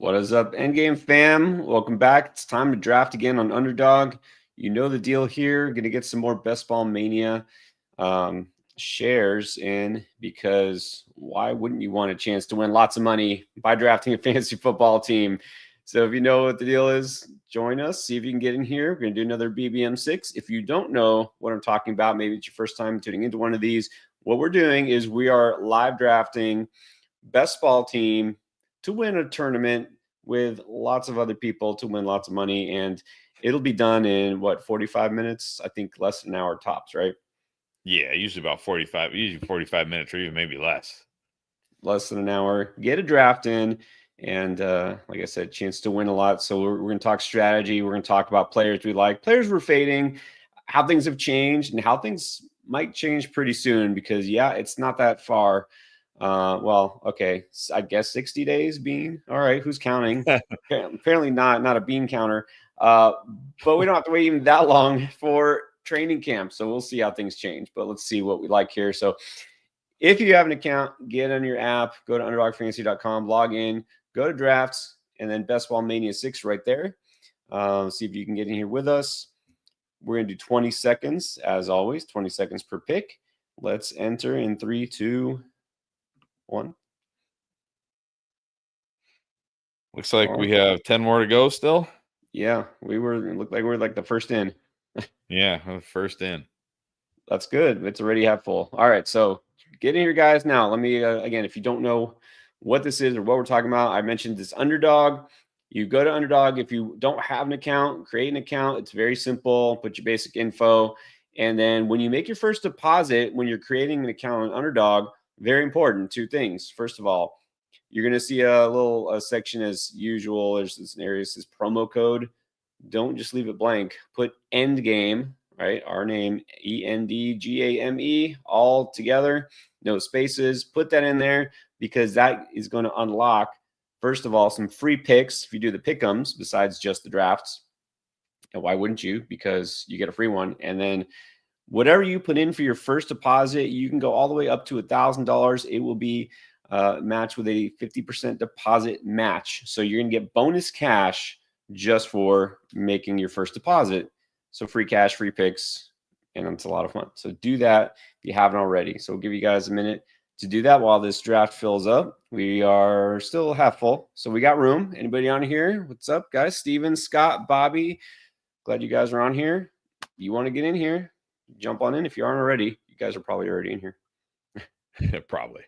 What is up, Endgame fam? Welcome back. It's time to draft again on Underdog. You know the deal here. Going to get some more Best Ball Mania shares in because why wouldn't you want a chance to win lots of money by drafting a fantasy football team? So if you know what the deal is, join us. See if you can get in here. We're going to do another BBM6. If you don't know what I'm talking about, maybe it's your first time tuning into one of these. What we're doing is we are live drafting Best Ball team to win a tournament with lots of other people to win lots of money. And it'll be done in 45 minutes? I think less than an hour tops, right? Yeah, usually about 45, usually 45 minutes or even maybe less. Less than an hour. Get a draft in. And like I said, chance to win a lot. So we're going to talk strategy. We're going to talk about players we like, players we're fading, how things have changed, and how things might change pretty soon because, yeah, it's not that far. Okay, I guess 60 days, Bean. All right, who's counting? Apparently not a bean counter. But we don't have to wait even that long for training camp. So we'll see how things change. But let's see what we like here. So if you have an account, get on your app, go to underdogfantasy.com, log in, go to drafts, and then Best Ball Mania 6 right there. See if you can get in here with us. We're going to do 20 seconds, as always, 20 seconds per pick. Let's enter in 3, 2, 1. Looks like we have 10 more to go still. Yeah, it looked like we were like the first in. Yeah, first in. That's good. It's already half full. All right, so get in here, guys. Now, let me, again, if you don't know what this is or what we're talking about, I mentioned this Underdog. You go to Underdog. If you don't have an account, create an account. It's very simple. Put your basic info. And then when you make your first deposit, when you're creating an account on Underdog, very important, 2 things. First of all, you're going to see a little section as usual. There's this area that says promo code. Don't just leave it blank. Put Endgame, right? Our name, ENDGAME, all together, no spaces. Put that in there because that is going to unlock, first of all, some free picks if you do the pick'ems besides just the drafts. And why wouldn't you? Because you get a free one. And then whatever you put in for your first deposit, you can go all the way up to $1,000. It will be matched with a 50% deposit match. So you're going to get bonus cash just for making your first deposit. So free cash, free picks, and it's a lot of fun. So do that if you haven't already. So we'll give you guys a minute to do that while this draft fills up. We are still half full, so we got room. Anybody on here? What's up, guys? Steven, Scott, Bobby. Glad you guys are on here. You want to get in here? Jump on in if you aren't already. You guys are probably already in here. Probably.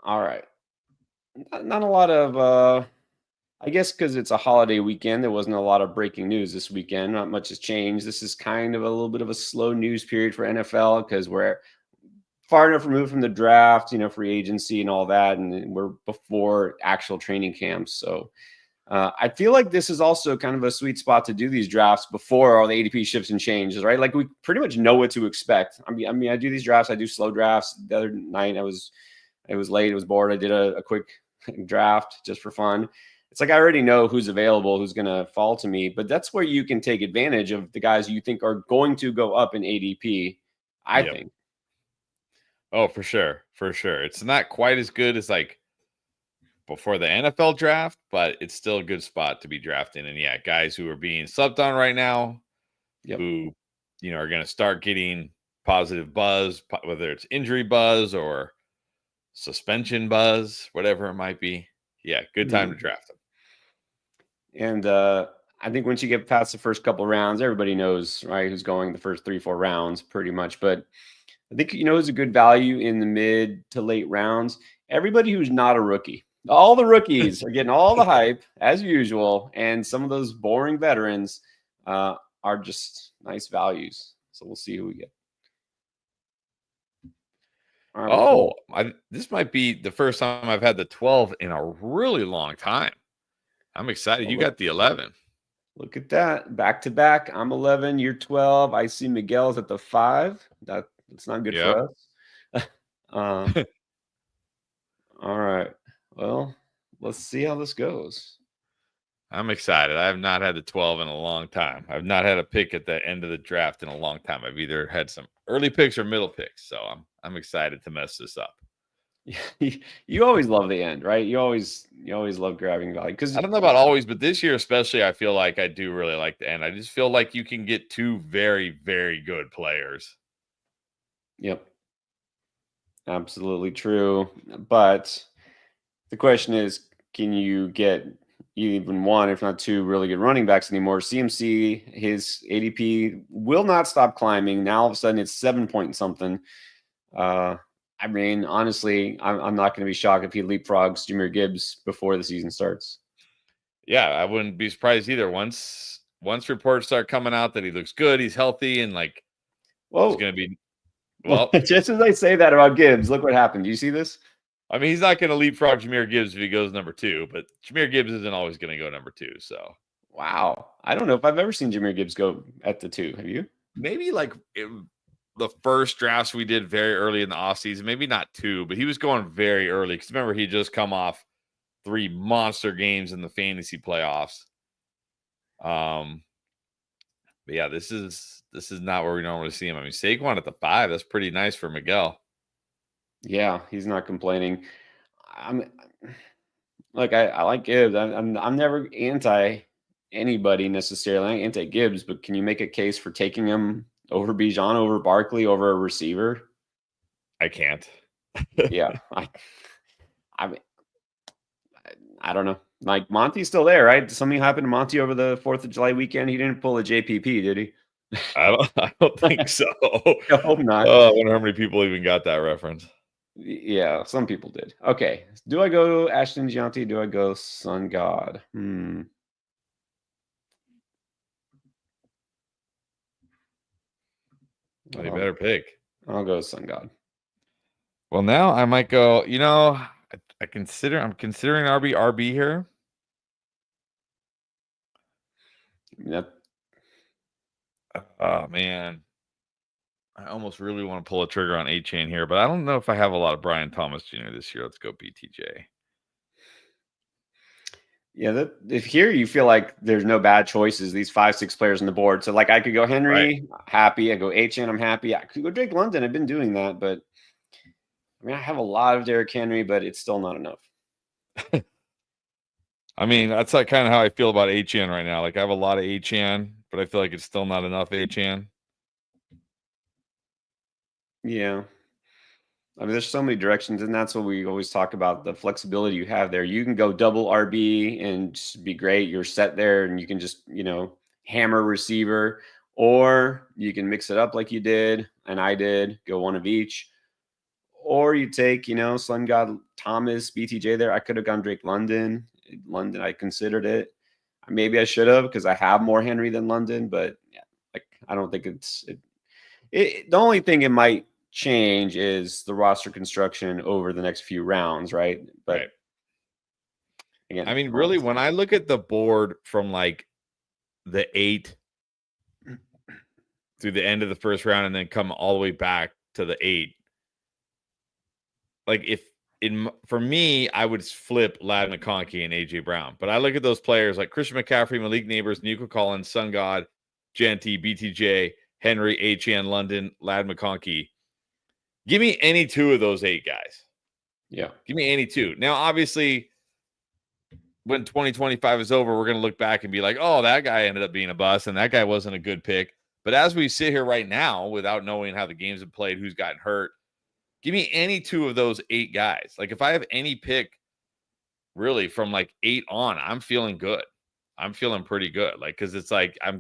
All right. Not a lot of I guess because it's a holiday weekend, there wasn't a lot of breaking news this weekend. Not much has changed. This is kind of a little bit of a slow news period for NFL because we're far enough removed from the draft, free agency and all that, and we're before actual training camps. So I feel like this is also kind of a sweet spot to do these drafts before all the ADP shifts and changes, right? Like we pretty much know what to expect. I mean, I do these drafts. I do slow drafts. The other night it was late. I was bored. I did a quick draft just for fun. It's like I already know who's available, who's going to fall to me, but that's where you can take advantage of the guys you think are going to go up in ADP, I think. Oh, for sure. For sure. It's not quite as good as like before the NFL draft, but it's still a good spot to be drafting. And yeah, guys who are being slept on right now, who, are going to start getting positive buzz, whether it's injury buzz or suspension buzz, whatever it might be. Yeah, good time to draft them. And I think once you get past the first couple of rounds, everybody knows, right, who's going the first 3-4 rounds pretty much. But I think, who's a good value in the mid to late rounds? Everybody who's not a rookie. All the rookies are getting all the hype as usual. And some of those boring veterans are just nice values. So we'll see who we get. Right, this might be the first time I've had the 12 in a really long time. I'm excited. You got the 11. Look at that. Back to back. I'm 11. You're 12. I see Miguel's at the 5. That's not good for us. All right. Well, let's see how this goes. I'm excited. I have not had the 12 in a long time. I've not had a pick at the end of the draft in a long time. I've either had some early picks or middle picks. So I'm excited to mess this up. You always love the end, right? You always You always love grabbing value because I don't know about always, but this year especially, I feel like I do really like the end. I just feel like you can get two very, very good players. yep, absolutely true. But the question is, can you get even one, if not two, really good running backs anymore? CMC, his ADP will not stop climbing. Now all of a sudden it's 7 point something. I mean, honestly, I'm not going to be shocked if he leapfrogs Jameer Gibbs before the season starts. Yeah, I wouldn't be surprised either. Once reports start coming out that he looks good, he's healthy, and like he's Whoa. going to be Well, well. just as I say that about Gibbs, look what happened. Do you see this? I mean, he's not going to leapfrog Jameer Gibbs if he goes number 2, but Jameer Gibbs isn't always going to go number 2. So Wow. I don't know if I've ever seen Jameer Gibbs go at the 2. Have you? maybe like the first drafts we did very early in the offseason, maybe not 2, but he was going very early because remember he just come off 3 monster games in the fantasy playoffs. But yeah, this is not where we normally see him. I mean, Saquon at the 5, that's pretty nice for Miguel. Yeah, he's not complaining. I'm Look, I like Gibbs. I'm never anti anybody necessarily. I'm anti Gibbs, but can you make a case for taking him over Bijan, over Barkley, over a receiver? I can't. Yeah, I mean, I don't know. Like Monty's still there, right? Did something happen to Monty over the 4th of July weekend? He didn't pull a JPP, did he? I don't think so. I hope not. Oh, I wonder how many people even got that reference. Yeah, some people did. Okay. Do I go Ashton Gianti? Do I go Sun God? Well, you better pick. I'll go Sun God. Well, now I might go, I'm considering RB here. That, Oh man. I almost really want to pull a trigger on A-Chain here, but I don't know if I have a lot of Brian Thomas Jr. this year. Let's go BTJ. yeah, if here you feel like there's no bad choices, these 5-6 players on the board. So like I could go Henry, happy. I go HN, I'm happy. I could go Drake London. I've been doing that, but I mean I have a lot of Derrick Henry, but it's still not enough. I mean, that's like kind of how I feel about HN right now. Like I have a lot of HN, but I feel like it's still not enough HN. Yeah. I mean, there's so many directions, and that's what we always talk about, the flexibility you have there. You can go double RB and just be great. You're set there, and you can just, hammer receiver, or you can mix it up like you did, and I did, go one of each. Or you take, Sun God Thomas, BTJ there. I could have gone Drake London. London, I considered it. Maybe I should have because I have more Henry than London, but yeah, like I don't think the only thing it might change is the roster construction over the next few rounds, right? But right. Again, I mean, really, when I look at the board from like the 8 through the end of the first round and then come all the way back to the 8, like for me, I would flip Lad McConkey and AJ Brown. But I look at those players like Christian McCaffrey, Malik Neighbors, Nico Collins, Sun God, Genty, BTJ, Henry, HN, London, Lad McConkey. Give me any 2 of those 8 guys. Yeah. Give me any 2. Now, obviously, when 2025 is over, we're going to look back and be like, oh, that guy ended up being a bust and that guy wasn't a good pick. But as we sit here right now, without knowing how the games have played, who's gotten hurt, give me any 2 of those 8 guys. Like if I have any pick really from like 8 on, I'm feeling good. I'm feeling pretty good. Like, cause it's like, I'm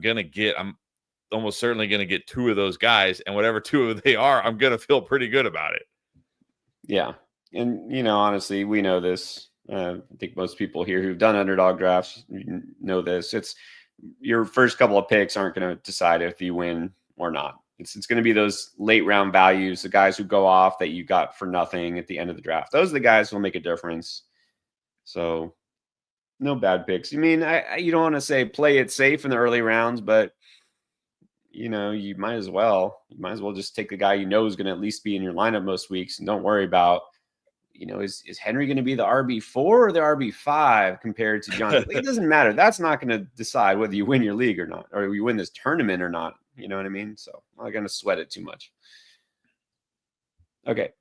almost certainly going to get 2 of those guys, and whatever 2 of they are, I'm going to feel pretty good about it. Yeah. And, honestly, we know this. I think most people here who've done underdog drafts know this. It's your first couple of picks aren't going to decide if you win or not. It's going to be those late round values, the guys who go off that you got for nothing at the end of the draft. Those are the guys who will make a difference. So no bad picks. I mean, you don't want to say play it safe in the early rounds, but you might as well just take the guy is going to at least be in your lineup most weeks, and don't worry about, is Henry going to be the RB4 or the RB5 compared to John? It doesn't matter. That's not going to decide whether you win your league or not, or you win this tournament or not. You know what I mean? So I'm not going to sweat it too much. Okay.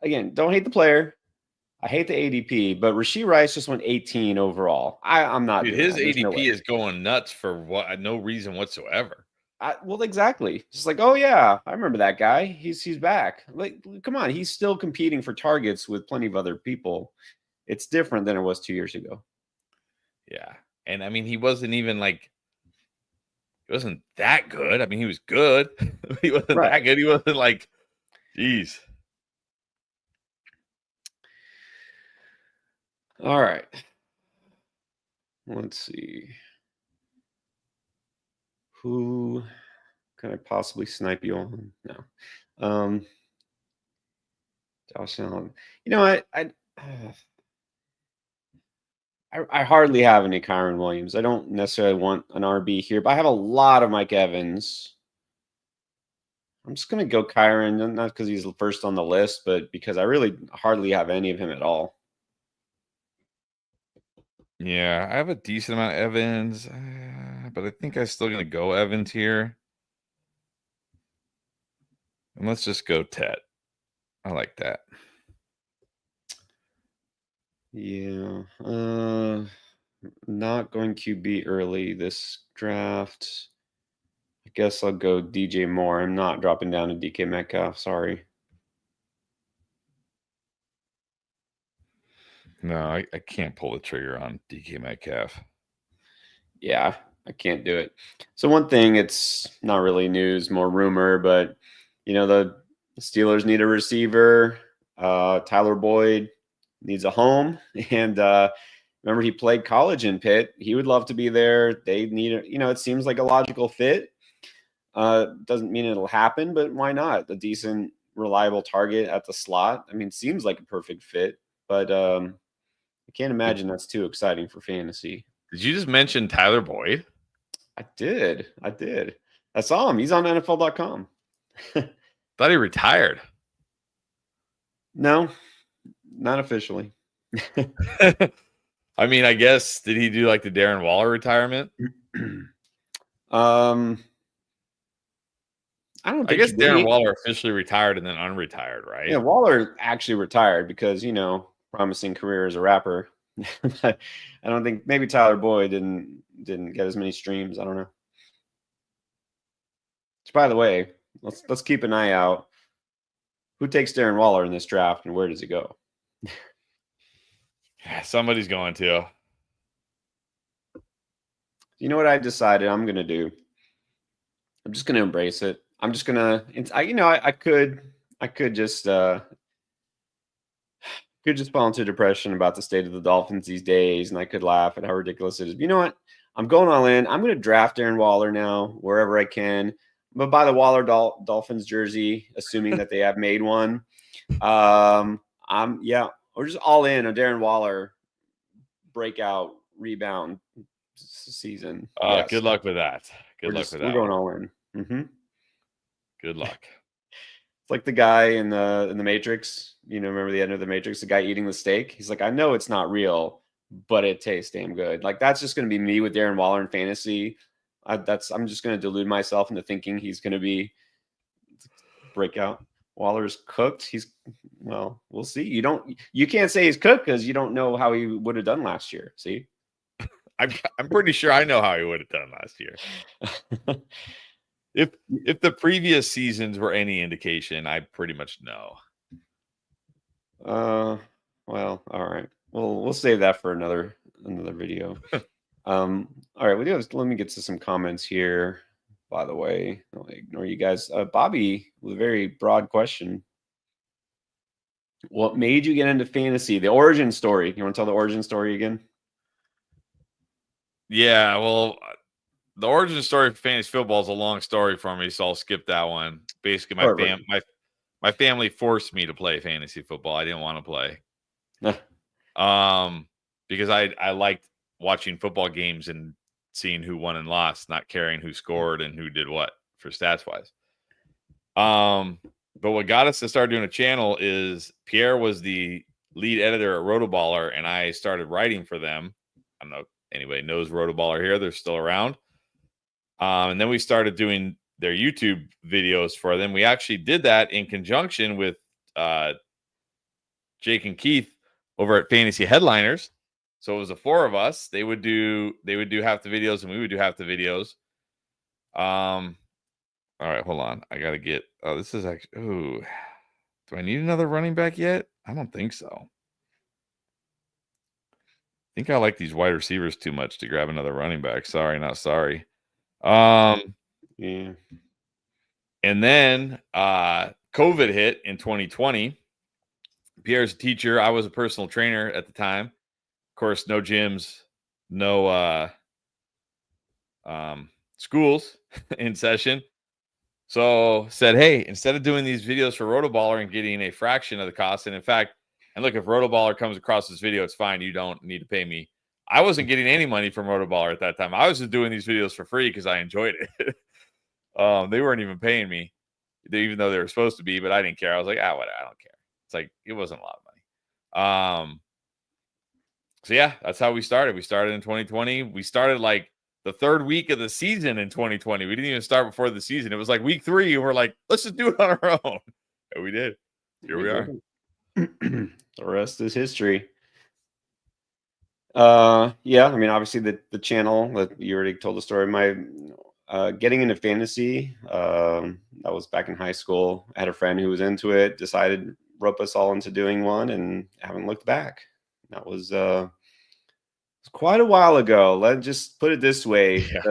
Again, don't hate the player. I hate the ADP, but Rashee Rice just went 18 overall. I'm not Dude, doing his that. There's no way. ADP is going nuts for no reason whatsoever. Well, exactly. Just like, oh yeah, I remember that guy. He's back. Like, come on, he's still competing for targets with plenty of other people. It's different than it was 2 years ago. Yeah, and I mean, he wasn't even like, he wasn't that good. I mean, he was good. He wasn't that good. He wasn't like, geez. All right. Let's see. Who can I possibly snipe you on? No. Josh Allen. You know what? I hardly have any Kyron Williams. I don't necessarily want an RB here, but I have a lot of Mike Evans. I'm just going to go Kyron, not because he's first on the list, but because I really hardly have any of him at all. Yeah, I have a decent amount of Evans, but I think I'm still going to go Evans here. And let's just go Tet. I like that. Yeah. Not going QB early this draft. I guess I'll go DJ Moore. I'm not dropping down to DK Metcalf. Sorry. No, I can't pull the trigger on DK Metcalf. Yeah, I can't do it. So one thing, it's not really news, more rumor, but the Steelers need a receiver. Tyler Boyd needs a home, and remember he played college in Pitt. He would love to be there. They need it seems like a logical fit. Doesn't mean it'll happen, but why not? A decent, reliable target at the slot. I mean, seems like a perfect fit, but I can't imagine that's too exciting for fantasy. Did you just mention Tyler Boyd? I did. I saw him. He's on NFL.com. Thought he retired. No, not officially. I mean, I guess, did he do like the Darren Waller retirement? I don't think I guess Darren Waller officially retired and then unretired, right? Yeah, Waller actually retired because, promising career as a rapper. But I don't think maybe Tyler Boyd didn't get as many streams. I don't know. So by the way, let's keep an eye out. Who takes Darren Waller in this draft and where does he go? Somebody's going to. You know what I decided I'm going to do? I'm just going to embrace it. I'm just going to, I could just fall into depression about the state of the Dolphins these days, and I could laugh at how ridiculous it is. But you know what? I'm going all in. I'm going to draft Darren Waller now wherever I can. I'm going to buy the Waller Dolphins jersey, assuming that they have made one. We're just all in on Darren Waller breakout rebound season. Yes. Good luck with that. We're going all in. Mm-hmm. Good luck. It's like the guy in the Matrix. Remember the end of the Matrix? The guy eating the steak. He's like, I know it's not real, but it tastes damn good. Like that's just going to be me with Darren Waller in fantasy. I'm just going to delude myself into thinking he's going to be breakout. Waller's cooked. We'll see. You can't say he's cooked because you don't know how he would have done last year. See, I'm pretty sure I know how he would have done last year. If the previous seasons were any indication, I pretty much know. Well, all right. We'll save that for another video. All right. Let me get to some comments here. By the way, I'll ignore you guys. Bobby, with a very broad question. What made you get into fantasy? The origin story. You want to tell the origin story again? Yeah, well, the origin story for fantasy football is a long story for me, so I'll skip that one. Basically, my family forced me to play fantasy football. I didn't want to play. Because I liked watching football games and seeing who won and lost, not caring who scored and who did what for stats wise. But what got us to start doing a channel is Pierre was the lead editor at Rotoballer, and I started writing for them. I don't know if anybody knows Rotoballer here. They're still around. And then we started doing their YouTube videos for them. We actually did that in conjunction with Jake and Keith over at Fantasy Headliners. So it was the four of us. They would do half the videos and we would do half the videos. All right, hold on. I gotta get. Oh, this is actually. Oh, do I need another running back yet? I don't think so. I think I like these wide receivers too much to grab another running back. Sorry, not sorry. Yeah. And then COVID hit in 2020. Pierre's a teacher. I was a personal trainer at the time. Of course, no gyms, no schools in session. So said, hey, instead of doing these videos for Rotoballer and getting a fraction of the cost, and in fact, and look, if Rotoballer comes across this video, it's fine. You don't need to pay me. I wasn't getting any money from Rotoballer at that time. I was just doing these videos for free because I enjoyed it. They weren't even paying me, even though they were supposed to be, but I didn't care. I was like, whatever, I don't care. It's like, it wasn't a lot of money. So yeah, that's how we started. We started in 2020. We started like the third week of the season in 2020. We didn't even start before the season. It was like week 3, and we're like, let's just do it on our own. And we did. Here we are. The rest is history. Yeah, I mean, obviously the channel that you already told the story. My getting into fantasy, that was back in high school. I had a friend who was into it, decided rope us all into doing one, and haven't looked back. That was quite a while ago. Let's just put it this way. Yeah.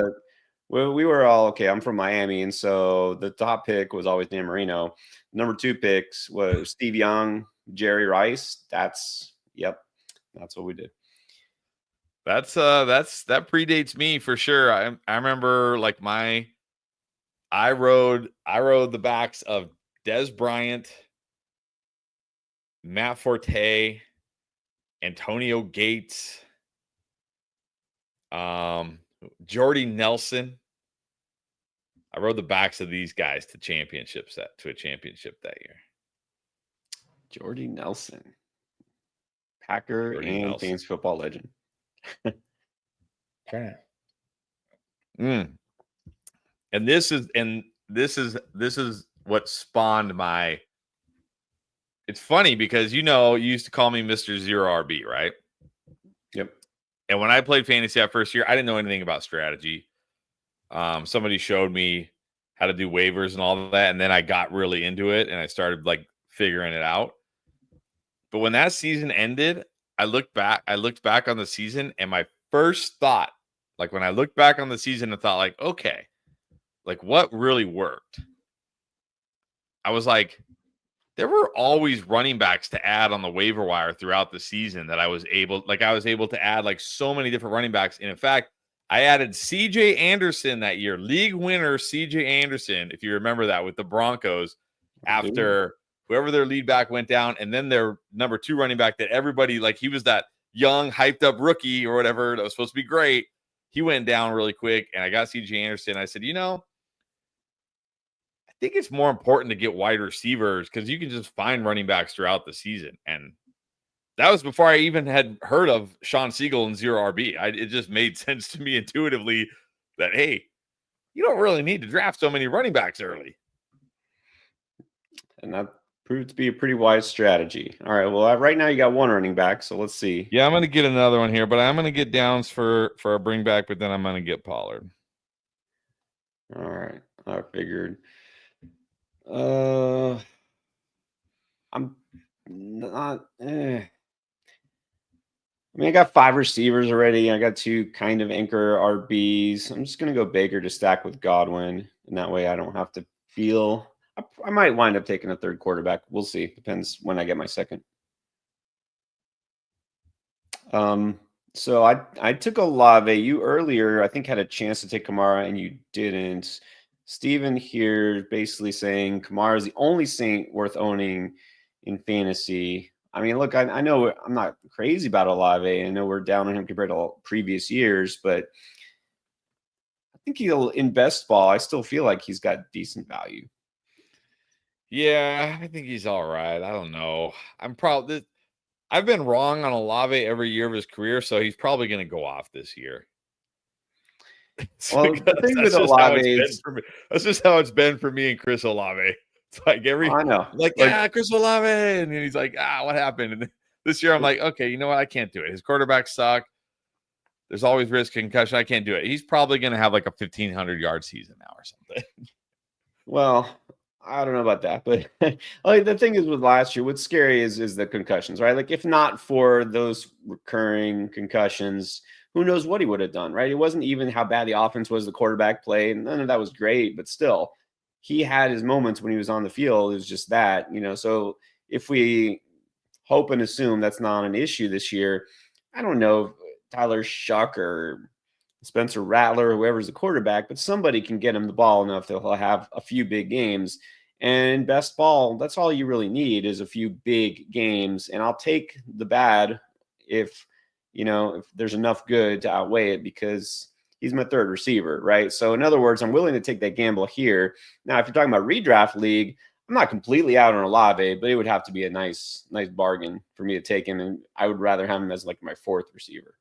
We were all okay. I'm from Miami, and so the top pick was always Dan Marino. Number 2 picks was Steve Young, Jerry Rice. That's what we did. That predates me for sure. I remember like I rode the backs of Des Bryant, Matt Forte, Antonio Gates, Jordy Nelson. I rode the backs of these guys to a championship that year. Jordy Nelson, Packer and fantasy football legend. And this is what spawned my. It's funny because you used to call me Mr. Zero RB, right? Yep. And when I played fantasy that first year, I didn't know anything about strategy. Somebody showed me how to do waivers and all of that, and then I got really into it and I started like figuring it out. But when that season ended, I looked back on the season, and my first thought, like when I looked back on the season and thought like, okay, like what really worked? I was like, there were always running backs to add on the waiver wire throughout the season that I was able to add like so many different running backs. And in fact, I added CJ Anderson that year, league winner CJ Anderson, if you remember that, with the Broncos after whoever their lead back went down, and then their number 2 running back that everybody, like, he was that young, hyped up rookie or whatever that was supposed to be great. He went down really quick, and I got CJ Anderson. I said, I think it's more important to get wide receivers because you can just find running backs throughout the season. And that was before I even had heard of Sean Siegel and Zero RB. It just made sense to me intuitively that, hey, you don't really need to draft so many running backs early. And that proved to be a pretty wise strategy. All right, well, right now you got 1 running back, so let's see. Yeah, I'm going to get another one here, but I'm going to get Downs for a bring back, but then I'm going to get Pollard. All right, I figured. I'm not. I mean, I got 5 receivers already. I got 2 kind of anchor RBs. I'm just going to go Baker to stack with Godwin. And that way I don't have to feel. I might wind up taking a 3rd quarterback. We'll see. Depends when I get my 2nd. So I took Olave. You earlier, I think, had a chance to take Kamara, and you didn't. Steven here basically saying Kamara is the only Saint worth owning in fantasy. I mean, look, I know I'm not crazy about Olave. I know we're down on him compared to previous years, but I think in best ball, I still feel like he's got decent value. Yeah, I think he's all right. I don't know. I've been wrong on Olave every year of his career, so he's probably going to go off this year. Well, the thing with Olave that's just how it's been for me and Chris Olave. It's like I know, Chris Olave, and then he's like, what happened? And This year, I'm like, okay, you know what? I can't do it. His quarterbacks suck. There's always risk of concussion. I can't do it. He's probably going to have like a 1,500-yard season now or something. Well, I don't know about that, but like the thing is with last year, what's scary is the concussions, right? Like if not for those recurring concussions, who knows what he would have done, right? It wasn't even how bad the offense was, the quarterback play, and none of that was great, but still, he had his moments when he was on the field. It was just that, So if we hope and assume that's not an issue this year, I don't know if Tyler Shuck or Spencer Rattler, whoever's the quarterback, but somebody can get him the ball enough that he'll have a few big games. And best ball, that's all you really need is a few big games. And I'll take the bad if there's enough good to outweigh it, because he's my third receiver, right? So in other words, I'm willing to take that gamble here. Now, if you're talking about redraft league, I'm not completely out on Olave, but it would have to be a nice bargain for me to take him, and I would rather have him as like my fourth receiver.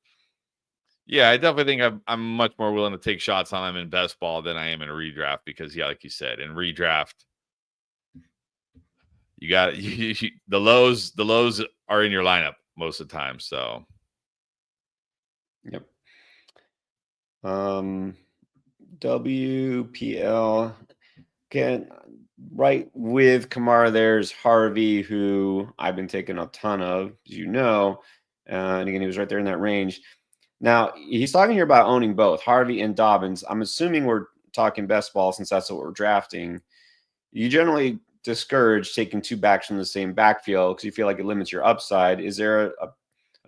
Yeah, I definitely think I'm much more willing to take shots on him in best ball than I am in a redraft because, yeah, like you said, in redraft, you got the lows. The lows are in your lineup most of the time. So, yep. WPL. Again, right with Kamara, there's Harvey, who I've been taking a ton of, as you know. And again, he was right there in that range. Now, he's talking here about owning both Harvey and Dobbins. I'm assuming we're talking best ball since that's what we're drafting. You generally discourage taking two backs from the same backfield because you feel like it limits your upside. Is there a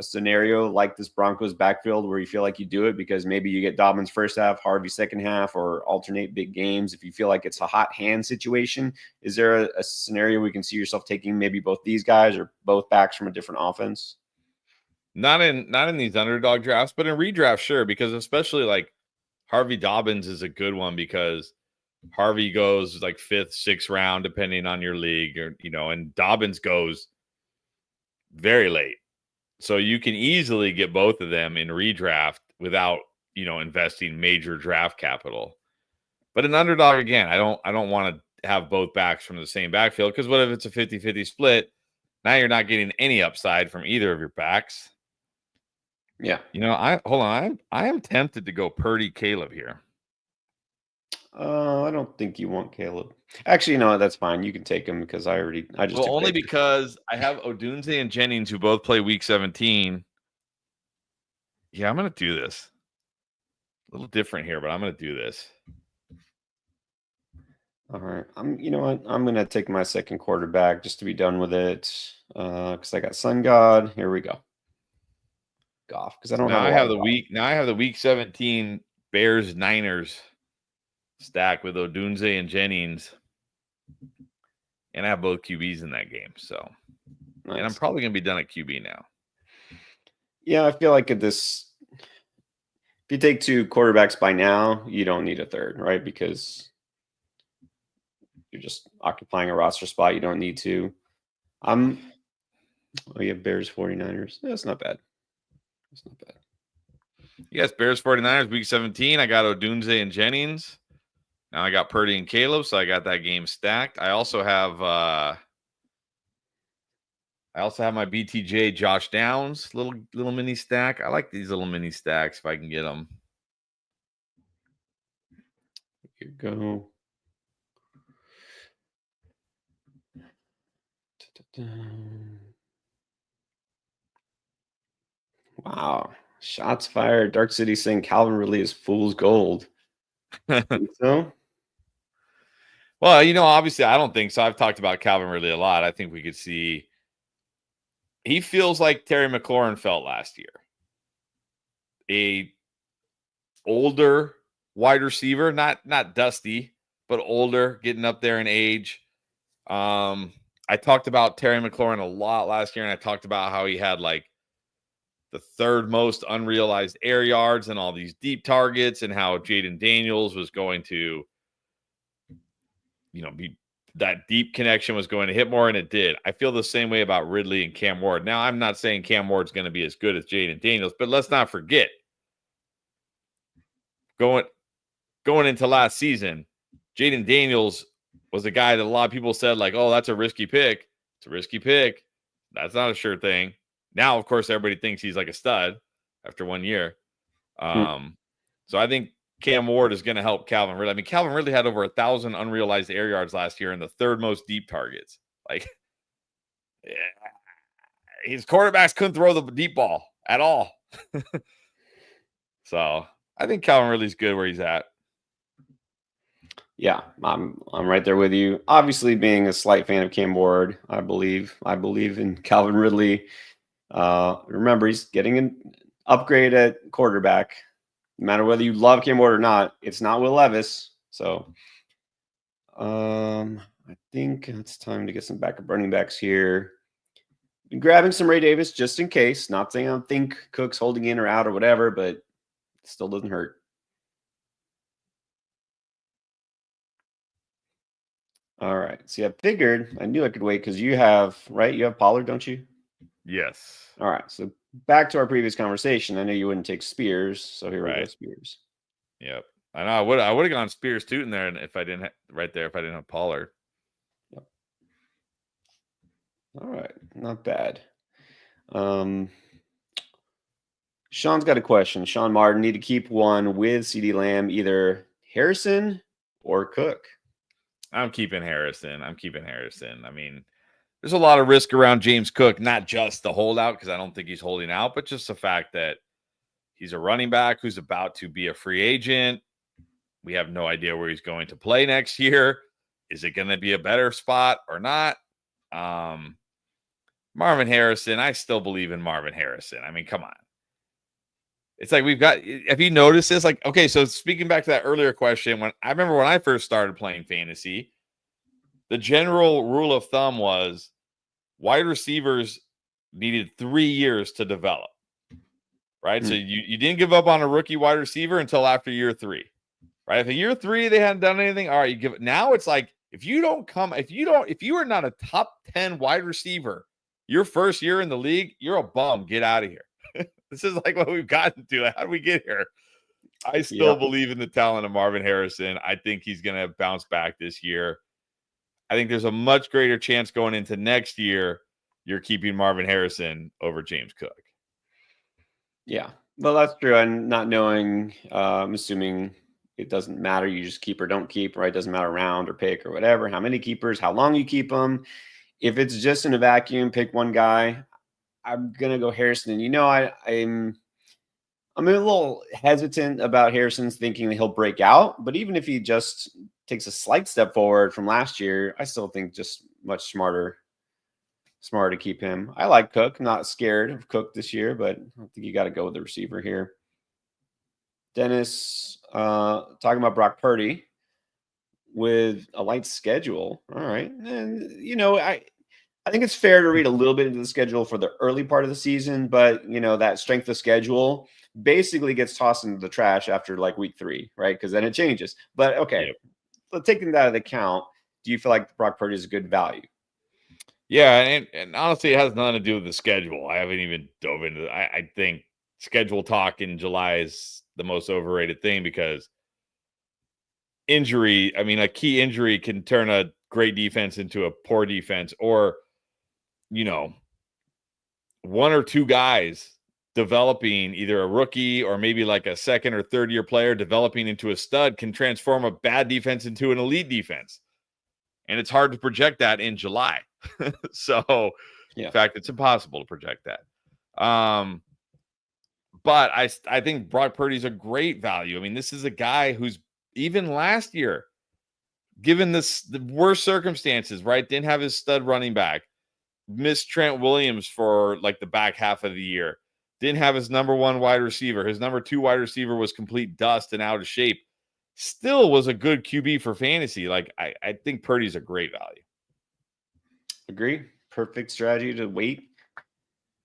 scenario like this Broncos backfield where you feel like you do it because maybe you get Dobbins first half, Harvey second half, or alternate big games if you feel like it's a hot hand situation? Is there a scenario where you can see yourself taking maybe both these guys or both backs from a different offense? not in these underdog drafts, but in redraft, sure, because especially like Harvey Dobbins is a good one because Harvey goes like 5th, 6th round, depending on your league, or and Dobbins goes very late. So you can easily get both of them in redraft without, investing major draft capital. But in underdog, again, I don't want to have both backs from the same backfield because what if it's a 50-50 split? Now you're not getting any upside from either of your backs. Yeah. I am tempted to go Purdy Caleb here. I don't think you want Caleb. Actually, that's fine. You can take him because Only because I have Odunze and Jennings who both play week 17. Yeah, I'm going to do this. A little different here, but I'm going to do this. All right. I'm going to take my second quarterback just to be done with it because I got Sun God. Here we go. Goff, because I don't now have. I have the week 17 Bears Niners stack with Odunze and Jennings, and I have both QBs in that game. So, nice. And I'm probably going to be done at QB now. Yeah, I feel like if you take two quarterbacks by now, you don't need a third, right? Because you're just occupying a roster spot. You don't need to. You have Bears 49ers. That's not bad. That's not bad. Yes, Bears 49ers week 17. I got Odunze and Jennings. Now I got Purdy and Caleb, so I got that game stacked. I also have my BTJ Josh Downs little mini stack. I like these little mini stacks if I can get them. Here you go. Wow. Shots fired. Dark City saying Calvin Ridley is fool's gold. Think so? Well, obviously I don't think so. I've talked about Calvin Ridley a lot. I think we could see he feels like Terry McLaurin felt last year. A older wide receiver, not dusty, but older, getting up there in age. I talked about Terry McLaurin a lot last year, and I talked about how he had like the third most unrealized air yards and all these deep targets, and how Jaden Daniels was going to, be that deep connection was going to hit more, and it did. I feel the same way about Ridley and Cam Ward. Now, I'm not saying Cam Ward's going to be as good as Jaden Daniels, but let's not forget, going into last season, Jaden Daniels was a guy that a lot of people said, like, oh, that's a risky pick. It's a risky pick. That's not a sure thing. Now, of course, everybody thinks he's like a stud after 1 year. So I think Cam Ward is going to help Calvin Ridley. I mean, Calvin Ridley had over 1,000 unrealized air yards last year and the third most deep targets. Like, yeah, his quarterbacks couldn't throw the deep ball at all. So I think Calvin Ridley's good where he's at. Yeah, I'm right there with you. Obviously, being a slight fan of Cam Ward, I believe in Calvin Ridley. Remember, he's getting an upgrade at quarterback. No matter whether you love Cam Ward or not, it's not Will Levis. So, I think it's time to get some backup running backs here. Grabbing some Ray Davis just in case. Not saying I think Cook's holding in or out or whatever, but it still doesn't hurt. All right. See, I figured I knew I could wait because you have Pollard, don't you? Yes. All right. So back to our previous conversation. I know you wouldn't take Spears, so here we go, Spears. Yep. I know. I would have gone Spears too in there, and if I didn't have Pollard. Yep. All right. Not bad. Sean's got a question. Sean Martin, need to keep one with CeeDee Lamb, either Harrison or Cook. I'm keeping Harrison. I mean, there's a lot of risk around James Cook, not just the holdout, because I don't think he's holding out, but just the fact that he's a running back who's about to be a free agent. We have no idea where he's going to play next year. Is it going to be a better spot or not? Marvin Harrison, I still believe in Marvin Harrison. I mean, come on. It's like have you noticed this? Like, okay, so speaking back to that earlier question, when I first started playing fantasy, the general rule of thumb was wide receivers needed 3 years to develop, right? So you didn't give up on a rookie wide receiver until after year 3, right? If in year 3 they hadn't done anything, all right, you give it. Now it's like if you are not a top 10 wide receiver your first year in the league, you're a bum. Get out of here. This is like what we've gotten to. Like, how do we get here? I still believe in the talent of Marvin Harrison. I think he's going to bounce back this year. I think there's a much greater chance going into next year you're keeping Marvin Harrison over James Cook. Yeah, well, that's true. And not knowing, I'm assuming it doesn't matter. You just keep or don't keep, right? It doesn't matter round or pick or whatever, how many keepers, how long you keep them. If it's just in a vacuum, pick one guy. I'm going to go Harrison. And, I'm a little hesitant about Harrison's thinking that he'll break out. But even if he just takes a slight step forward from last year, I still think just much smarter to keep him. I like Cook. I'm not scared of Cook this year, but I think you got to go with the receiver here. Dennis, talking about Brock Purdy with a light schedule. All right. And, I think it's fair to read a little bit into the schedule for the early part of the season, but, that strength of schedule basically gets tossed into the trash after like week 3, right? Because then it changes. But, okay, so taking that into account, do you feel like Brock Purdy is a good value? Yeah, and honestly, it has nothing to do with the schedule. I haven't even dove into it. I think schedule talk in July is the most overrated thing because injury, I mean, a key injury can turn a great defense into a poor defense, or, one or two guys developing, either a rookie or maybe like a second or third year player developing into a stud, can transform a bad defense into an elite defense. And it's hard to project that in July. So, in fact, it's impossible to project that. But I think Brock Purdy's a great value. I mean, this is a guy who's even last year, given the worst circumstances, right? Didn't have his stud running back, missed Trent Williams for like the back half of the year, didn't have his number 1 wide receiver. His number 2 wide receiver was complete dust and out of shape. Still was a good QB for fantasy. Like, I think Purdy's a great value. Agree. Perfect strategy to wait.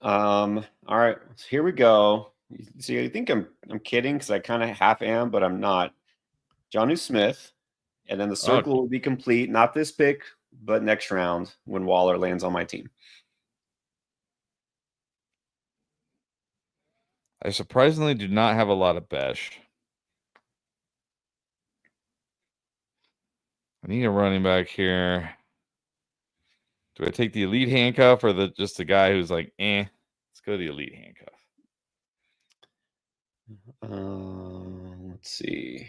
All right, so here we go. See, I think I'm kidding because I kind of half am, but I'm not. Jonnu Smith, and then the circle will be complete. Not this pick, but next round when Waller lands on my team. I surprisingly do not have a lot of Besh. I need a running back here. Do I take the elite handcuff or just the guy who's like, it's go to the elite handcuff. Let's see.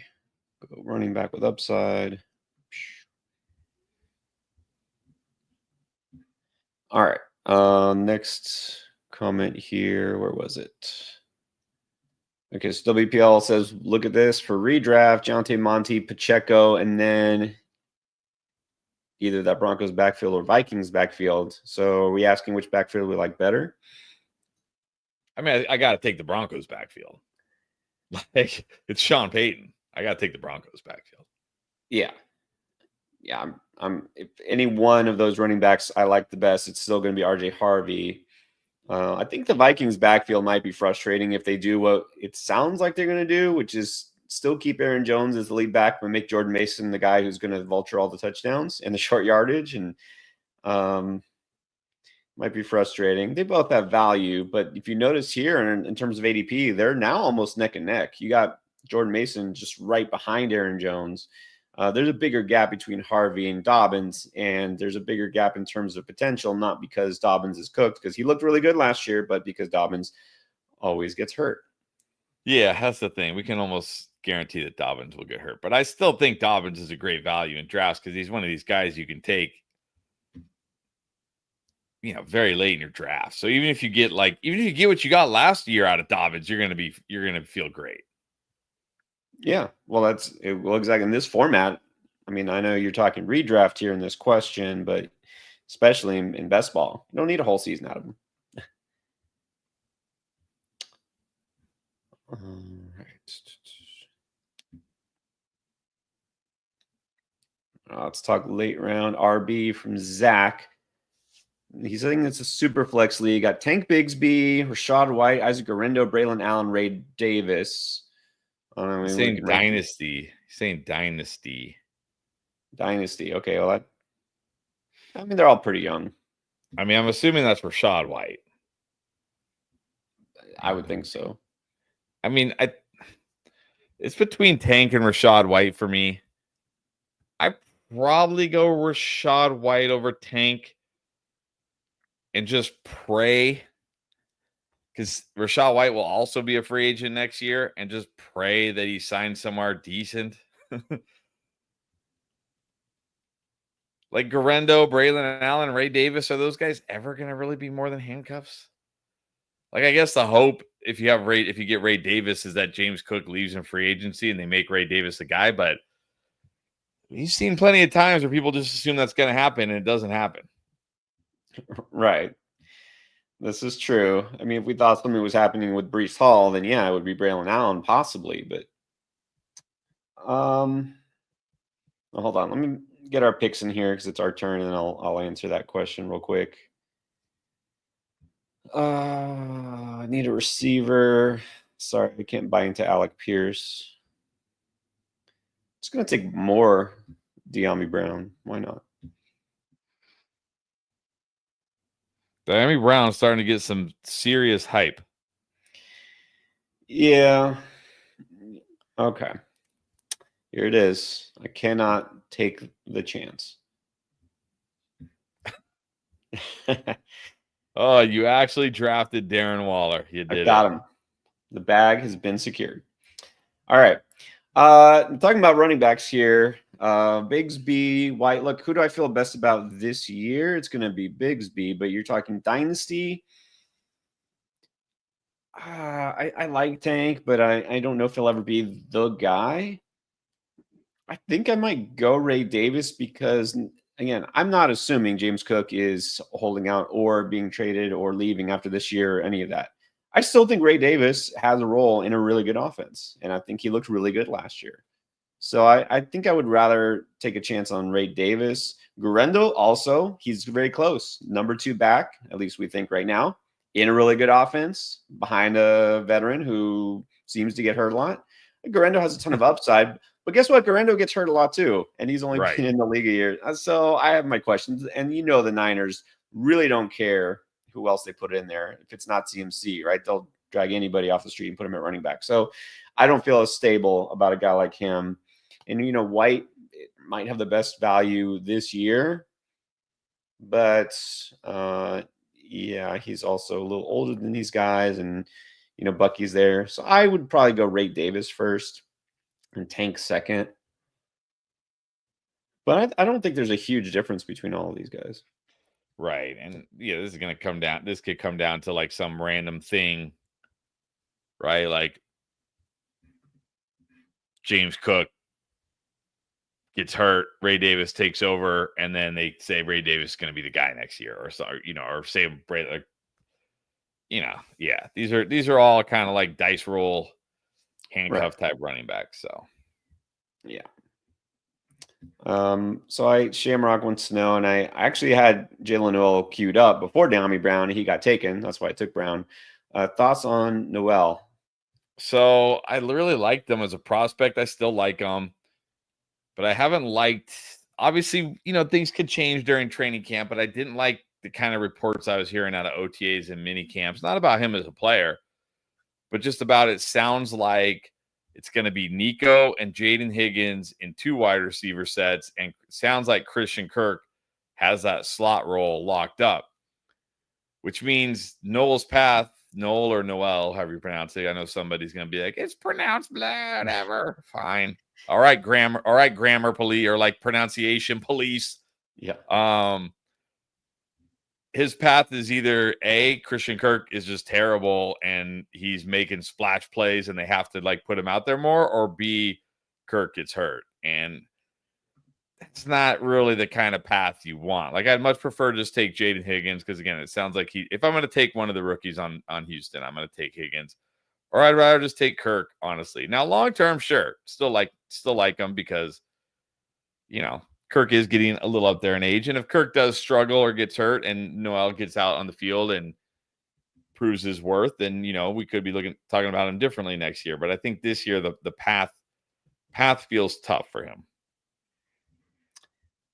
Go running back with upside. All right. Next comment here. Where was it? Okay, so WPL says, look at this for redraft, Jonte Monty, Pacheco, and then either that Broncos backfield or Vikings backfield. So are we asking which backfield we like better? I mean, I got to take the Broncos backfield. Like, it's Sean Payton. I got to take the Broncos backfield. Yeah. I'm if any one of those running backs I like the best, it's still going to be RJ Harvey. I think the Vikings backfield might be frustrating if they do what it sounds like they're going to do, which is still keep Aaron Jones as the lead back, but make Jordan Mason the guy who's going to vulture all the touchdowns and the short yardage. And might be frustrating. They both have value, but if you notice here in terms of ADP, they're now almost neck and neck. You got Jordan Mason just right behind Aaron Jones. There's a bigger gap between Harvey and Dobbins, and there's a bigger gap in terms of potential, not because Dobbins is cooked, because he looked really good last year, but because Dobbins always gets hurt. Yeah, that's the thing. We can almost guarantee that Dobbins will get hurt, but I still think Dobbins is a great value in drafts because he's one of these guys you can take, very late in your draft. So even if you get what you got last year out of Dobbins, you're gonna feel great. Yeah, well, exactly in this format. I mean, I know you're talking redraft here in this question, but especially in best ball, you don't need a whole season out of them. All right. Let's talk late round RB from Zach. He's saying it's a super flex league. Got Tank Bigsby, Rashad White, Isaac Guerrero, Braylon Allen, Ray Davis. He's saying dynasty. He's saying dynasty. Dynasty. Okay, well, I mean, they're all pretty young. I mean, I'm assuming that's Rashad White. I would think so. I mean, it's between Tank and Rashad White for me. I probably go Rashad White over Tank and just pray, because Rashad White will also be a free agent next year, and just pray that he signs somewhere decent. Like Guerrero, Braylon Allen, Ray Davis, are those guys ever going to really be more than handcuffs? Like, I guess the hope if you get Ray Davis is that James Cook leaves in free agency and they make Ray Davis the guy, but he's seen plenty of times where people just assume that's going to happen and it doesn't happen. Right. This is true. I mean, if we thought something was happening with Breece Hall, then yeah, it would be Braylon Allen possibly, but hold on. Let me get our picks in here because it's our turn, and I'll answer that question real quick. I need a receiver. Sorry, I can't buy into Alec Pierce. It's going to take more De'Ami Brown. Why not? De'Ami Brown's starting to get some serious hype. Yeah. Okay. Here it is. I cannot take the chance. Oh, you actually drafted Darren Waller. You did. I got him. The bag has been secured. All right. Talking about running backs here. Bigsby, White. Look, who do I feel best about this year? It's going to be Bigsby, but you're talking dynasty. I like Tank, but I don't know if he'll ever be the guy. I think I might go Ray Davis because, again, I'm not assuming James Cook is holding out or being traded or leaving after this year or any of that. I still think Ray Davis has a role in a really good offense, and I think he looked really good last year. So I think I would rather take a chance on Ray Davis. Guerrero also, he's very close. Number 2 back, at least we think right now, in a really good offense behind a veteran who seems to get hurt a lot. Guerrero has a ton of upside, but guess what? Guerrero gets hurt a lot too, and he's only been in the league a year. So I have my questions, and the Niners really don't care who else they put in there. If it's not CMC, right? They'll drag anybody off the street and put him at running back. So I don't feel as stable about a guy like him. And, White might have the best value this year, but yeah, he's also a little older than these guys, and Bucky's there. So I would probably go Ray Davis first and Tank second. But I don't think there's a huge difference between all of these guys. Right. And yeah, this could come down to like some random thing, right? Like James Cook gets hurt, Ray Davis takes over, and then they say Ray Davis is going to be the guy next year, or so, or say like, yeah, these are all kind of like dice roll handcuff type running backs. So yeah. So Shamrock wants to know, and I actually had Jalen Noel queued up before De'Ami Brown. He got taken. That's why I took Brown. Thoughts on Noel? So I really liked them as a prospect. I still like them, but I haven't liked. Obviously, things could change during training camp, but I didn't like the kind of reports I was hearing out of OTAs and mini camps. Not about him as a player, but just about it sounds like it's going to be Nico and Jaden Higgins in 2 wide receiver sets, and it sounds like Christian Kirk has that slot role locked up, which means Noel's path, Noel or Noel, however you pronounce it. I know somebody's going to be like, it's pronounced whatever. Fine. All right, grammar police, or like pronunciation police. Yeah. His path is either A, Christian Kirk is just terrible and he's making splash plays and they have to like put him out there more, or B, Kirk gets hurt. And it's not really the kind of path you want. Like, I'd much prefer to just take Jaden Higgins, because again, it sounds like if I'm going to take one of the rookies on Houston, I'm going to take Higgins. Or I'd rather just take Kirk, honestly. Now, long term, sure, still like him, because Kirk is getting a little up there in age, and if Kirk does struggle or gets hurt, and Noel gets out on the field and proves his worth, then we could be talking about him differently next year. But I think this year the path feels tough for him.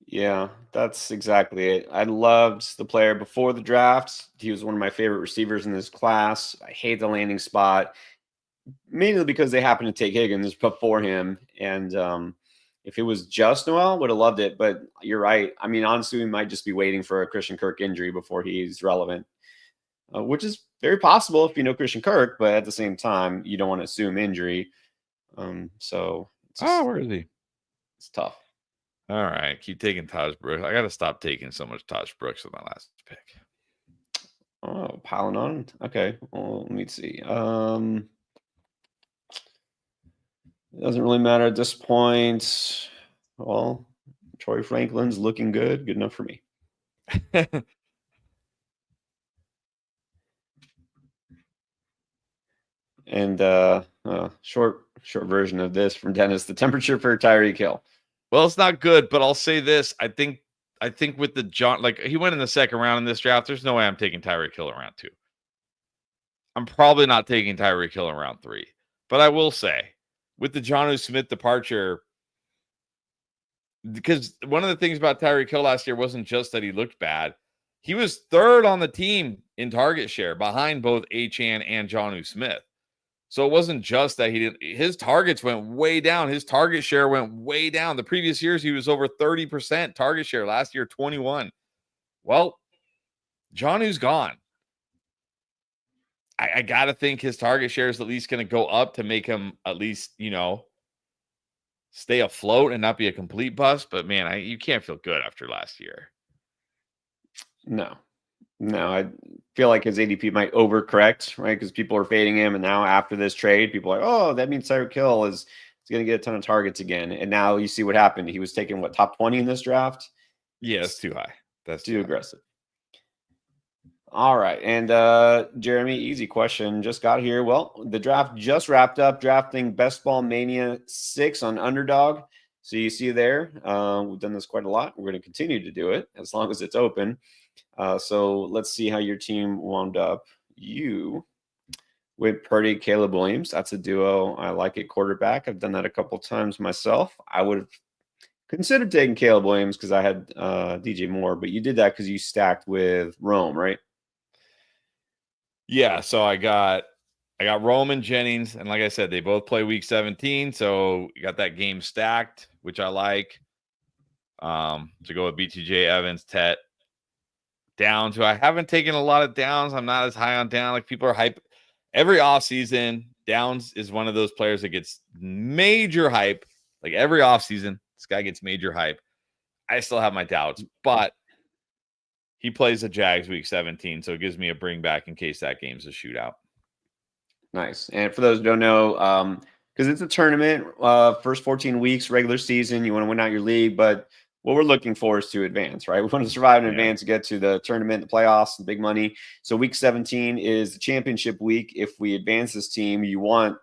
Yeah, that's exactly it. I loved the player before the draft. He was one of my favorite receivers in this class. I hate the landing spot, mainly because they happened to take Higgins before him. And if it was just Noel, would have loved it. But you're right. I mean, honestly, we might just be waiting for a Christian Kirk injury before he's relevant, which is very possible if you know Christian Kirk. But at the same time, you don't want to assume injury. So Where is he? It's tough. All right, keep taking Taj Brooks. I got to stop taking so much Taj Brooks with my last pick. Oh, piling on. Okay, well, let me see. It doesn't really matter at this point. Well, Troy Franklin's looking good. Good enough for me. And short version of this from Dennis: the temperature for Tyreek Hill. Well, it's not good, but I'll say this: I think with the John, like, he went in the second round in this draft. There's no way I'm taking Tyreek Hill in round 2. I'm probably not taking Tyreek Hill in round 3. But I will say, with the Jonnu Smith departure, because one of the things about Tyreek Hill last year wasn't just that he looked bad. He was 3rd on the team in target share, behind both Achane and Jonnu Smith. So it wasn't just that his targets went way down. His target share went way down. The previous years, he was over 30% target share. Last year, 21. Well, Jonnu's gone. I got to think his target share is at least going to go up to make him at least, stay afloat and not be a complete bust. But man, you can't feel good after last year. No, I feel like his ADP might overcorrect, right? Because people are fading him, and now after this trade, people are like, "Oh, that means Tyreek Hill is going to get a ton of targets again." And now you see what happened. He was taking top 20 in this draft. Yeah, that's too high. That's too aggressive. All right, and Jeremy, easy question. Just got here. Well, the draft just wrapped up. Drafting Best Ball Mania 6 on Underdog. So you see there, we've done this quite a lot. We're going to continue to do it as long as it's open. So let's see how your team wound up. You with Purdy, Caleb Williams. That's a duo. I like it. Quarterback. I've done that a couple times myself. I would have considered taking Caleb Williams because I had DJ Moore, but you did that because you stacked with Rome, right? Yeah. So I got Rome and Jennings, and like I said, they both play week 17. So you got that game stacked, which I like. To go with BTJ, Evans, Tet, Downs, who I haven't taken a lot of Downs. I'm not as high on Down. Like people are hype every offseason. Downs is one of those players that gets major hype. Like every offseason, this guy gets major hype. I still have my doubts, but he plays the Jags week 17, so it gives me a bring back in case that game's a shootout. Nice. And for those who don't know, because it's a tournament, first 14 weeks, regular season, you want to win out your league, but what we're looking for is to advance, right? We want to survive in advance to get to the tournament, the playoffs, the big money. So week 17 is the championship week. If we advance this team, you want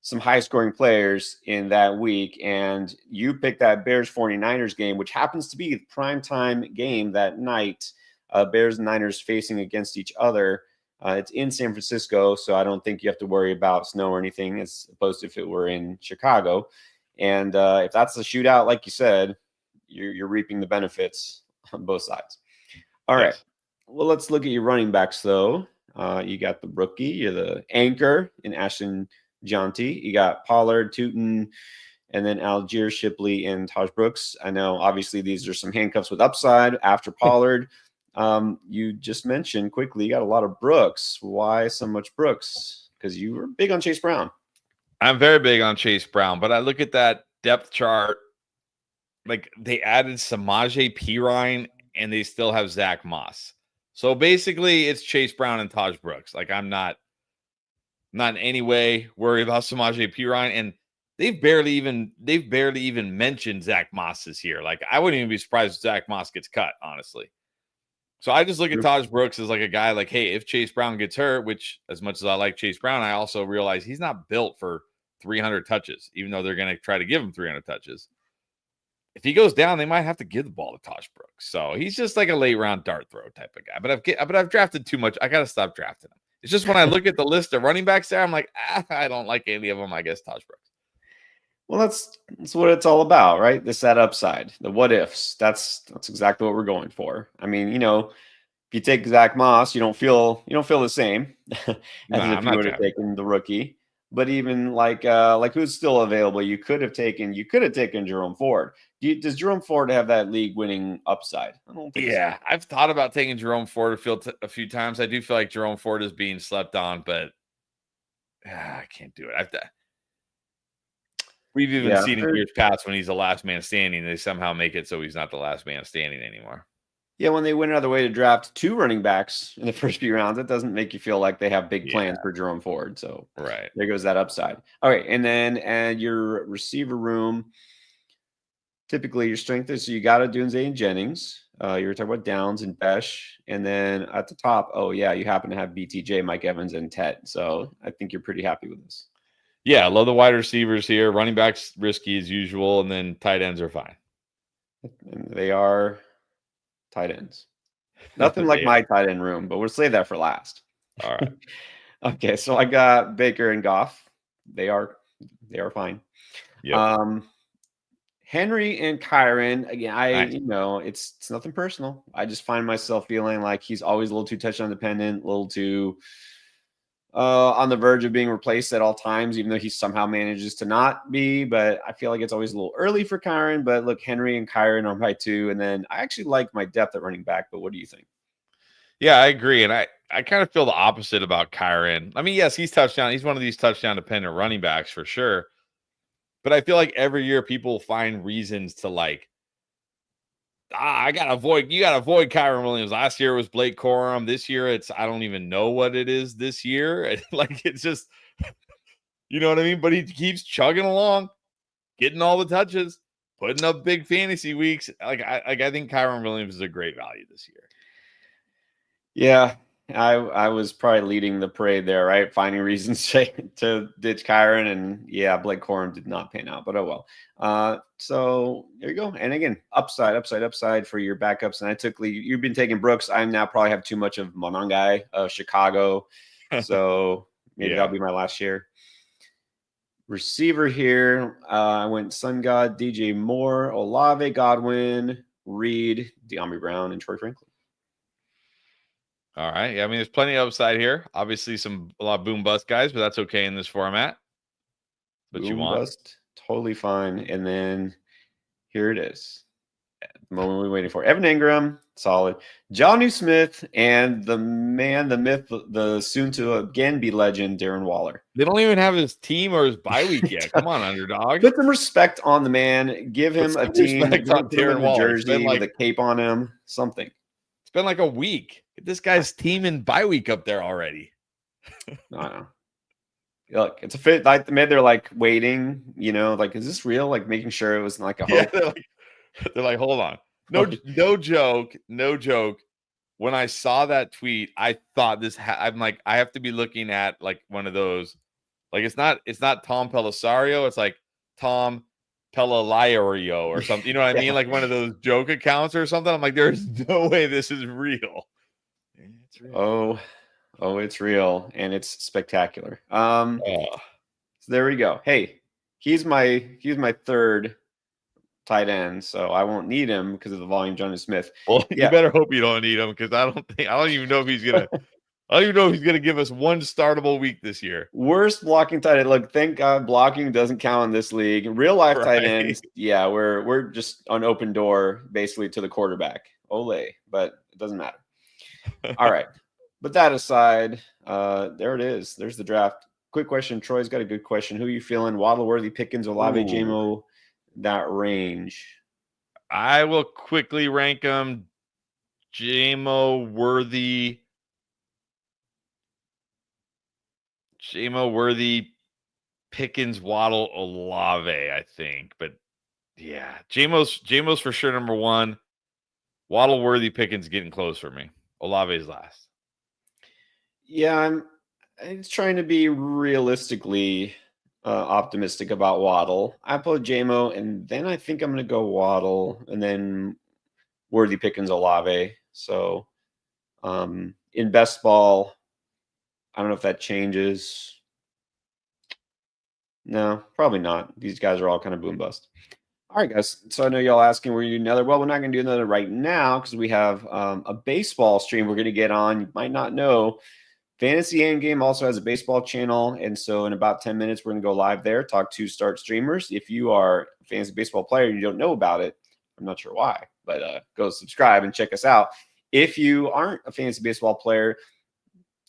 some high scoring players in that week. And you pick that Bears 49ers game, which happens to be the primetime game that night. Bears and Niners facing against each other. It's in San Francisco, so I don't think you have to worry about snow or anything as opposed to if it were in Chicago. And if that's a shootout, like you said, you're reaping the benefits on both sides. All right. Well, let's look at your running backs, though. You got the rookie, you're the anchor in Ashton Jonty. You got Pollard, Tootin, and then Algier Shipley and Taj Brooks. I know, obviously, these are some handcuffs with upside after Pollard. You just mentioned quickly, you got a lot of Brooks. Why so much Brooks? Because you were big on Chase Brown. I'm very big on Chase Brown, but I look at that depth chart. Like they added Samaje Perine and they still have Zach Moss. So basically it's Chase Brown and Taj Brooks. Like I'm not in any way worried about Samaje Perine. And they've barely even mentioned Zach Moss this year. Like I wouldn't even be surprised if Zach Moss gets cut, honestly. So I just look at Taj Brooks as like a guy like, hey, if Chase Brown gets hurt, which as much as I like Chase Brown, I also realize he's not built for 300 touches, even though they're going to try to give him 300 touches. If he goes down, they might have to give the ball to Taj Brooks. So he's just like a late round dart throw type of guy. But I've drafted too much. I got to stop drafting him. It's just when I look at the list of running backs there, I'm like, I don't like any of them. I guess Taj Brooks. Well, that's what it's all about, right? That upside, the what ifs. That's exactly what we're going for. I mean, if you take Zach Moss, you don't feel the same as if you would have taken the rookie. But even like who's still available, you could have taken Jerome Ford. Does Jerome Ford have that league winning upside? I don't think so. I've thought about taking Jerome Ford a few times. I do feel like Jerome Ford is being slept on, but I can't do it. We've even seen in years past when he's the last man standing, they somehow make it so he's not the last man standing anymore. Yeah, when they went out of the way to draft 2 running backs in the first few rounds, it doesn't make you feel like they have big plans for Jerome Ford. So there goes that upside. All right, and then your receiver room, typically your strength is, so you got Odunze and Jennings. You were talking about Downs and Besh. And then at the top, you happen to have BTJ, Mike Evans, and Ted. So I think you're pretty happy with this. Yeah, I love the wide receivers here. Running backs risky as usual, and then tight ends are fine. And they are tight ends. Nothing like my tight end room, but we'll save that for last. All right. Okay, so I got Baker and Goff. They are fine. Yep. Henry and Kyron, again, it's nothing personal. I just find myself feeling like he's always a little too touchdown dependent, a little too on the verge of being replaced at all times, even though he somehow manages to not be. But I feel like it's always a little early for Kyron. But look, Henry and Kyron are my 2. And then I actually like my depth at running back. But what do you think? Yeah, I agree. And I kind of feel the opposite about Kyron. I mean, yes, he's touchdown. He's one of these touchdown dependent running backs for sure. But I feel like every year people find reasons to like, you gotta avoid Kyron Williams. Last year it was Blake Corum. This year I don't even know what it is this year. Like it's just, you know what I mean? But he keeps chugging along, getting all the touches, putting up big fantasy weeks. I think Kyron Williams is a great value this year. Yeah, I was probably leading the parade there, right? Finding reasons to ditch Kyron, and Blake Corum did not pan out, but oh well. So there you go. And again, upside for your backups. And you've been taking Brooks. I now probably have too much of Monangai of Chicago, so maybe that'll be my last year. Receiver here, I went Sun God, DJ Moore, Olave, Godwin, Reed, De'Ami Brown, and Troy Franklin. All right. Yeah, I mean, there's plenty of upside here. Obviously, a lot of boom bust guys, but that's okay in this format. What you want? Bust, totally fine. And then here it is. The moment we're waiting for. Evan Ingram, solid. Jonnu Smith, and the man, the myth, the soon to again be legend, Darren Waller. They don't even have his team or his bye week yet. Come on, Underdog. Put some respect on the man. Give him a team. Respect on Put him in Darren the Waller. jersey with a cape on him. Something. It's been like a week. Get this guy's team and bye week up there already. I know. Look, it's a fit. Like they're like waiting. You know, like is this real? Like making sure it was like a hoax. Yeah, they're like, hold on. No joke. When I saw that tweet, I thought I'm like, I have to be looking at like one of those. Like it's not Tom Pellisario. It's like Tom Pellilario or something. You know what I mean? Like one of those joke accounts or something. I'm like, there's no way this is real. It's real. Oh, it's real and it's spectacular. So there we go. Hey, he's my third tight end, so I won't need him because of the volume. Jonnu Smith. Well, you better hope you don't need him because I don't even know if he's gonna. I don't even know if he's gonna give us one startable week this year. Worst blocking tight end. Look, thank God blocking doesn't count in this league. In real life tight ends, yeah, we're just an open door basically to the quarterback. Ole, but it doesn't matter. All right. But that aside, there it is. There's the draft. Quick question. Troy's got a good question. Who are you feeling? Waddle, Worthy, Pickens, Olave, JMO, that range? I will quickly rank them. JMO, Worthy, Pickens, Waddle, Olave, I think. But yeah, JMO's for sure number one. Waddle, Worthy, Pickens getting close for me. Olave's last. Yeah, I'm trying to be realistically optimistic about Waddle. I put JMO, and then I think I'm going to go Waddle, and then Worthy, Pickens, Olave. So in best ball, I don't know if that changes. No, probably not. These guys are all kind of boom bust. All right, guys. So I know y'all asking we're going to do another. Well, we're not going to do another right now because we have a baseball stream we're going to get on. You might not know. Fantasy Endgame also has a baseball channel. And so in about 10 minutes, we're going to go live there, talk to start streamers. If you are a fantasy baseball player and you don't know about it, I'm not sure why, but go subscribe and check us out. If you aren't a fantasy baseball player,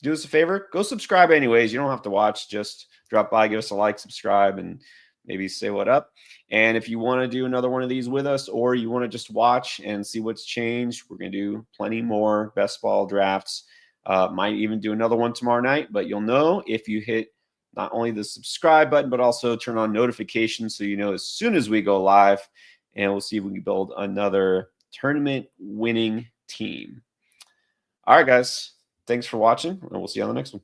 do us a favor, go subscribe anyways. You don't have to watch. Just drop by, give us a like, subscribe, and maybe say what up. And if you want to do another one of these with us, or you want to just watch and see what's changed, we're going to do plenty more best ball drafts. Might even do another one tomorrow night, but you'll know if you hit not only the subscribe button, but also turn on notifications so you know as soon as we go live, and we'll see if we can build another tournament winning team. All right, guys. Thanks for watching, and we'll see you on the next one.